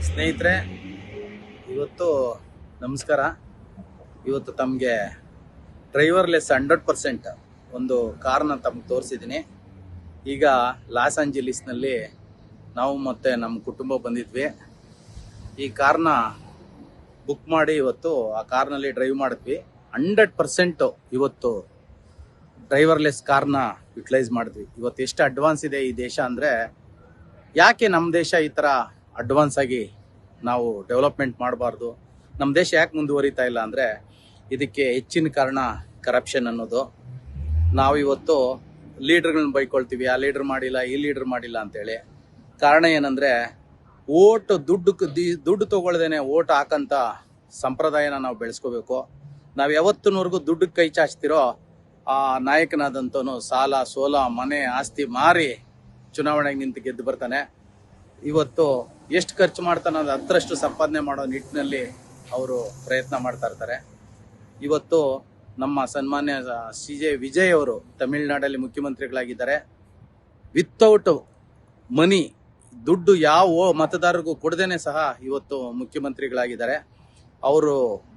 ಸ್ನೇಹಿತರೆ, ಇವತ್ತು ನಮಸ್ಕಾರ. ಇವತ್ತು ತಮಗೆ ಡ್ರೈವರ್ಲೆಸ್ 100% ಒಂದು ಕಾರ್ನ ತಮಗೆ ತೋರಿಸಿದ್ದೀನಿ. ಈಗ ಲಾಸ್ ಆಂಜಲೀಸ್ನಲ್ಲಿ ನಾವು ಮತ್ತು ನಮ್ಮ ಕುಟುಂಬ ಬಂದಿದ್ವಿ. ಈ ಕಾರ್ನ ಬುಕ್ ಮಾಡಿ ಇವತ್ತು ಆ ಕಾರ್ನಲ್ಲಿ ಡ್ರೈವ್ ಮಾಡಿದ್ವಿ. 100% ಇವತ್ತು ಡ್ರೈವರ್ಲೆಸ್ ಕಾರ್ನ ಯುಟಿಲೈಸ್ ಮಾಡಿದ್ವಿ. ಇವತ್ತು ಎಷ್ಟು ಅಡ್ವಾನ್ಸ್ ಇದೆ ಈ ದೇಶ ಅಂದರೆ, ಯಾಕೆ ನಮ್ಮ ದೇಶ ಈ ಥರ ಅಡ್ವಾನ್ಸ್ ಆಗಿ ನಾವು ಡೆವಲಪ್ಮೆಂಟ್ ಮಾಡಬಾರ್ದು, ನಮ್ಮ ದೇಶ ಯಾಕೆ ಮುಂದುವರಿತಾ ಇಲ್ಲ ಅಂದರೆ ಇದಕ್ಕೆ ಹೆಚ್ಚಿನ ಕಾರಣ ಕರಪ್ಷನ್ ಅನ್ನೋದು. ನಾವಿವತ್ತು ಲೀಡರ್ಗಳನ್ನ ಬೈಕೊಳ್ತೀವಿ, ಆ ಲೀಡರ್ ಮಾಡಿಲ್ಲ, ಈ ಲೀಡರ್ ಮಾಡಿಲ್ಲ ಅಂತೇಳಿ. ಕಾರಣ ಏನಂದರೆ, ದುಡ್ಡು ತೊಗೊಳ್ದೇನೆ ಓಟ್ ಹಾಕಂತ ಸಂಪ್ರದಾಯನ ನಾವು ಬೆಳೆಸ್ಕೋಬೇಕು. ನಾವು ಯಾವತ್ತಿನವರೆಗೂ ದುಡ್ಡಿಗೆ ಕೈ ಚಾಚ್ತಿರೋ ಆ ನಾಯಕನಾದಂತವನು ಸಾಲ ಸೋಲ ಮನೆ ಆಸ್ತಿ ಮಾರಿ ಚುನಾವಣೆಗೆ ನಿಂತು ಗೆದ್ದು ಬರ್ತಾನೆ. ಇವತ್ತು ಎಷ್ಟು ಖರ್ಚು ಮಾಡ್ತಾನೆ ಅದು 10ರಷ್ಟು ಸಂಪಾದನೆ ಮಾಡೋ ನಿಟ್ಟಿನಲ್ಲಿ ಅವರು ಪ್ರಯತ್ನ ಮಾಡ್ತಾ ಇರ್ತಾರೆ. ಇವತ್ತು ನಮ್ಮ ಸನ್ಮಾನ್ಯ CJ ವಿಜಯ್ ಅವರು ತಮಿಳುನಾಡಲ್ಲಿ ಮುಖ್ಯಮಂತ್ರಿಗಳಾಗಿದ್ದಾರೆ. ವಿತೌಟ್ ಮನಿ, ದುಡ್ಡು ಯಾವ ಮತದಾರರಿಗೂ ಕೊಡದೇನೆ ಸಹ ಇವತ್ತು ಮುಖ್ಯಮಂತ್ರಿಗಳಾಗಿದ್ದಾರೆ. ಅವರು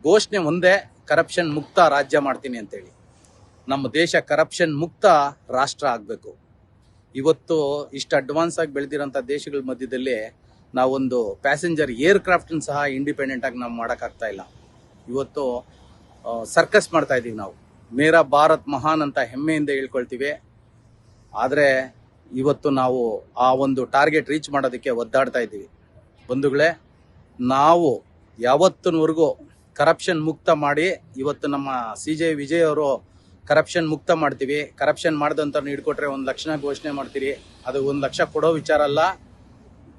ಘೋಷಣೆ ಒಂದೇ, ಕರಪ್ಷನ್ ಮುಕ್ತ ರಾಜ್ಯ ಮಾಡ್ತೀನಿ ಅಂತೇಳಿ. ನಮ್ಮ ದೇಶ ಕರಪ್ಷನ್ ಮುಕ್ತ ರಾಷ್ಟ್ರ ಆಗಬೇಕು. ಇವತ್ತು ಇಷ್ಟು ಅಡ್ವಾನ್ಸ್ ಆಗಿ ಬೆಳೆದಿರೋಂಥ ದೇಶಗಳ ಮಧ್ಯದಲ್ಲಿ ನಾವೊಂದು ಪ್ಯಾಸೆಂಜರ್ ಏರ್ಕ್ರಾಫ್ಟನ್ನು ಸಹ ಇಂಡಿಪೆಂಡೆಂಟ್ ಆಗಿ ನಾವು ಮಾಡೋಕ್ಕಾಗ್ತಾ ಇಲ್ಲ. ಇವತ್ತು ಸರ್ಕಸ್ ಮಾಡ್ತಾ ಇದ್ದೀವಿ ನಾವು. ಮೇರಾ ಭಾರತ್ ಮಹಾನ್ ಅಂತ ಹೆಮ್ಮೆಯಿಂದ ಹೇಳ್ಕೊಳ್ತೀವಿ. ಆದರೆ ಇವತ್ತು ನಾವು ಆ ಒಂದು ಟಾರ್ಗೆಟ್ ರೀಚ್ ಮಾಡೋದಕ್ಕೆ ಒದ್ದಾಡ್ತಾ ಇದ್ದೀವಿ. ಬಂಧುಗಳೇ, ನಾವು ಯಾವತ್ತಿನವರೆಗೂ ಕರಪ್ಷನ್ ಮುಕ್ತ ಮಾಡಿ, ಇವತ್ತು ನಮ್ಮ CJ ವಿಜಯ್ ಅವರು ಕರಪ್ಷನ್ ಮುಕ್ತ ಮಾಡ್ತೀವಿ, ಕರಪ್ಷನ್ ಮಾಡ್ದಂಥವ್ರನ್ನ ಹಿಡ್ಕೊಟ್ರೆ 1 ಲಕ್ಷನ ಘೋಷಣೆ ಮಾಡ್ತೀರಿ. ಅದು 1 ಲಕ್ಷ ಕೊಡೋ ವಿಚಾರ ಅಲ್ಲ,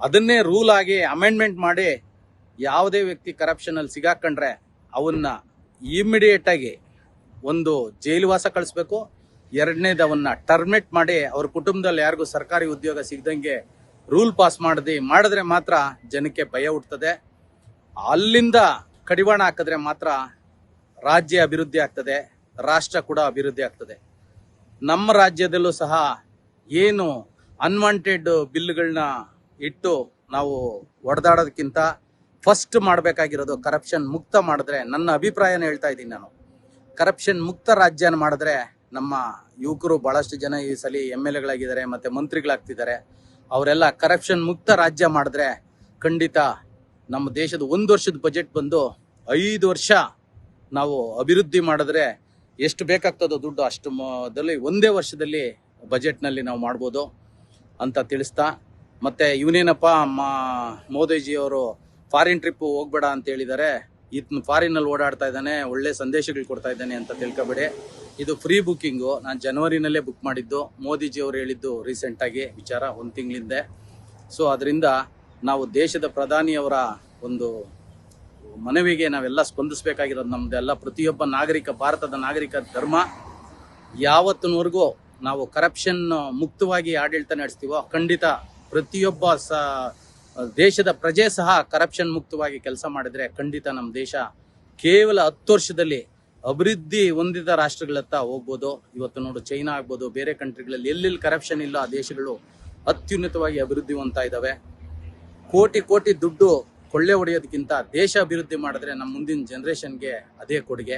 ಅದನ್ನೇ ರೂಲ್ ಆಗಿ ಅಮೆಂಡ್ಮೆಂಟ್ ಮಾಡಿ ಯಾವುದೇ ವ್ಯಕ್ತಿ ಕರಪ್ಷನಲ್ಲಿ ಸಿಗಾಕೊಂಡ್ರೆ ಅವನ್ನ ಇಮಿಡಿಯೇಟ್ ಆಗಿ ಒಂದು ಜೈಲುವಾಸ ಕಳಿಸ್ಬೇಕು. ಎರಡನೇದು, ಅವನ್ನ ಟರ್ಮಿನೇಟ್ ಮಾಡಿ ಅವ್ರ ಕುಟುಂಬದಲ್ಲಿ ಯಾರಿಗೂ ಸರ್ಕಾರಿ ಉದ್ಯೋಗ ಸಿಗದಂಗೆ ರೂಲ್ ಪಾಸ್ ಮಾಡಿದ್ರೆ ಮಾತ್ರ ಜನಕ್ಕೆ ಭಯ ಹುಟ್ಟುತ್ತದೆ. ಅಲ್ಲಿಂದ ಕಡಿವಾಣ ಹಾಕಿದ್ರೆ ಮಾತ್ರ ರಾಜ್ಯ ಅಭಿವೃದ್ಧಿ ಆಗ್ತದೆ, ರಾಷ್ಟ್ರ ಕೂಡ ಅಭಿವೃದ್ಧಿ ಆಗ್ತದೆ. ನಮ್ಮ ರಾಜ್ಯದಲ್ಲೂ ಸಹ ಏನು ಅನ್ವಾಂಟೆಡ್ ಬಿಲ್ಗಳನ್ನ ಇಟ್ಟು ನಾವು ಹೊಡೆದಾಡೋದಕ್ಕಿಂತ ಫಸ್ಟ್ ಮಾಡಬೇಕಾಗಿರೋದು ಕರಪ್ಷನ್ ಮುಕ್ತ ಮಾಡಿದ್ರೆ, ನನ್ನ ಅಭಿಪ್ರಾಯನ ಹೇಳ್ತಾ ಇದ್ದೀನಿ ನಾನು, ಕರಪ್ಷನ್ ಮುಕ್ತ ರಾಜ್ಯನ ಮಾಡಿದ್ರೆ ನಮ್ಮ ಯುವಕರು ಬಹಳಷ್ಟು ಜನ ಈ ಸಲ MLAಗಳಾಗಿದ್ದಾರೆ ಮತ್ತು ಮಂತ್ರಿಗಳಾಗ್ತಿದ್ದಾರೆ. ಅವರೆಲ್ಲ ಕರಪ್ಷನ್ ಮುಕ್ತ ರಾಜ್ಯ ಮಾಡಿದ್ರೆ ಖಂಡಿತ ನಮ್ಮ ದೇಶದ 1 ವರ್ಷದ ಬಜೆಟ್ ಬಂದು 5 ವರ್ಷ ನಾವು ಅಭಿವೃದ್ಧಿ ಮಾಡಿದ್ರೆ ಎಷ್ಟು ಬೇಕಾಗ್ತದೋ ದುಡ್ಡು ಅಷ್ಟು ಒಂದೇ ವರ್ಷದಲ್ಲಿ ಬಜೆಟ್ನಲ್ಲಿ ನಾವು ಮಾಡ್ಬೋದು ಅಂತ ತಿಳಿಸ್ತಾ, ಮತ್ತು ಇವನೇನಪ್ಪ ಮೋದಿಜಿಯವರು ಫಾರಿನ್ ಟ್ರಿಪ್ ಹೋಗ್ಬೇಡ ಅಂತ ಹೇಳಿದ್ದಾರೆ, ಈತನ ಫಾರಿನಲ್ಲಿ ಓಡಾಡ್ತಾ ಇದ್ದಾನೆ, ಒಳ್ಳೆ ಸಂದೇಶಗಳು ಕೊಡ್ತಾ ಇದ್ದಾನೆ ಅಂತ ತಿಳ್ಕೊಬೇಡಿ. ಇದು ಫ್ರೀ ಬುಕ್ಕಿಂಗು. ನಾನು ಜನವರಿನಲ್ಲೇ ಬುಕ್ ಮಾಡಿದ್ದು. ಮೋದಿಜಿಯವರು ಹೇಳಿದ್ದು ರೀಸೆಂಟಾಗಿ ವಿಚಾರ 1 ತಿಂಗಳಿಂದೆ. ಸೊ ಅದರಿಂದ ನಾವು ದೇಶದ ಪ್ರಧಾನಿಯವರ ಒಂದು ಮನವಿಗೆ ನಾವೆಲ್ಲ ಸ್ಪಂದಿಸಬೇಕಾಗಿರೋದು ನಮ್ದೆಲ್ಲ ಪ್ರತಿಯೊಬ್ಬ ನಾಗರಿಕ, ಭಾರತದ ನಾಗರಿಕ ಧರ್ಮ. ಯಾವತ್ತಿನವರೆಗೂ ನಾವು ಕರಪ್ಷನ್ ಮುಕ್ತವಾಗಿ ಆಡಳಿತ ನಡೆಸ್ತೀವೋ ಖಂಡಿತ ಪ್ರತಿಯೊಬ್ಬ ದೇಶದ ಪ್ರಜೆ ಸಹ ಕರಪ್ಷನ್ ಮುಕ್ತವಾಗಿ ಕೆಲಸ ಮಾಡಿದ್ರೆ ಖಂಡಿತ ನಮ್ಮ ದೇಶ ಕೇವಲ 10 ವರ್ಷದಲ್ಲಿ ಅಭಿವೃದ್ಧಿ ಹೊಂದಿದ ರಾಷ್ಟ್ರಗಳತ್ತ ಹೋಗ್ಬೋದು. ಇವತ್ತು ನೋಡು, ಚೈನಾ ಆಗ್ಬೋದು, ಬೇರೆ ಕಂಟ್ರಿಗಳಲ್ಲಿ ಎಲ್ಲೆಲ್ಲಿ ಕರಪ್ಷನ್ ಇಲ್ಲ ಆ ದೇಶಗಳು ಅತ್ಯುನ್ನತವಾಗಿ ಅಭಿವೃದ್ಧಿ ಹೊಂದ್ತಾ ಇದ್ದಾವೆ. ಕೋಟಿ ದುಡ್ಡು ಕೊಳ್ಳೆ ಹೊಡೆಯೋದಕ್ಕಿಂತ ದೇಶ ಅಭಿವೃದ್ಧಿ ಮಾಡಿದ್ರೆ ನಮ್ಮ ಮುಂದಿನ ಜನ್ರೇಷನ್ಗೆ ಅದೇ ಕೊಡುಗೆ.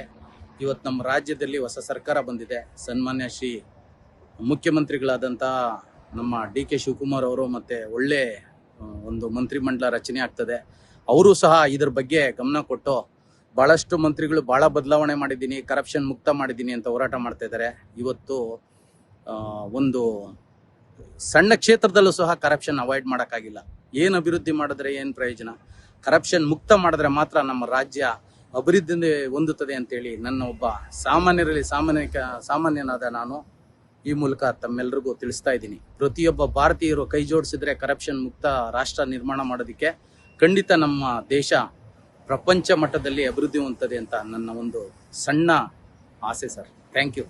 ಇವತ್ತು ನಮ್ಮ ರಾಜ್ಯದಲ್ಲಿ ಹೊಸ ಸರ್ಕಾರ ಬಂದಿದೆ. ಸನ್ಮಾನ್ಯ ಶ್ರೀ ಮುಖ್ಯಮಂತ್ರಿಗಳಾದಂಥ ನಮ್ಮ DK ಶಿವಕುಮಾರ್ ಅವರು ಮತ್ತು ಒಳ್ಳೆ ಒಂದು ಮಂತ್ರಿಮಂಡಲ ರಚನೆ ಆಗ್ತದೆ. ಅವರು ಸಹ ಇದ್ರ ಬಗ್ಗೆ ಗಮನ ಕೊಟ್ಟು ಭಾಳಷ್ಟು ಮಂತ್ರಿಗಳು ಭಾಳ ಬದಲಾವಣೆ ಮಾಡಿದ್ದೀನಿ, ಕರಪ್ಷನ್ ಮುಕ್ತ ಮಾಡಿದ್ದೀನಿ ಅಂತ ಹೋರಾಟ ಮಾಡ್ತಾ ಇದ್ದಾರೆ. ಇವತ್ತು ಒಂದು ಸಣ್ಣ ಕ್ಷೇತ್ರದಲ್ಲೂ ಸಹ ಕರಪ್ಷನ್ ಅವಾಯ್ಡ್ ಮಾಡೋಕ್ಕಾಗಿಲ್ಲ. ಏನು ಅಭಿವೃದ್ಧಿ ಮಾಡಿದ್ರೆ ಏನು ಪ್ರಯೋಜನ? ಕರಪ್ಷನ್ ಮುಕ್ತ ಮಾಡಿದ್ರೆ ಮಾತ್ರ ನಮ್ಮ ರಾಜ್ಯ ಅಭಿವೃದ್ಧಿ ಹೊಂದುತ್ತದೆ ಅಂತೇಳಿ ನನ್ನ ಒಬ್ಬ ಸಾಮಾನ್ಯನಾದ ನಾನು ಈ ಮೂಲಕ ತಮ್ಮೆಲ್ಲರಿಗೂ ತಿಳಿಸ್ತಾ ಇದ್ದೀನಿ. ಪ್ರತಿಯೊಬ್ಬ ಭಾರತೀಯರು ಕೈ ಜೋಡಿಸಿದ್ರೆ ಕರಪ್ಷನ್ ಮುಕ್ತ ರಾಷ್ಟ್ರ ನಿರ್ಮಾಣ ಮಾಡೋದಕ್ಕೆ ಖಂಡಿತ ನಮ್ಮ ದೇಶ ಪ್ರಪಂಚ ಮಟ್ಟದಲ್ಲಿ ಅಭಿವೃದ್ಧಿ ಹೊಂದುತ್ತದೆ ಅಂತ ನನ್ನ ಒಂದು ಸಣ್ಣ ಆಸೆ ಸರ್. Thank you.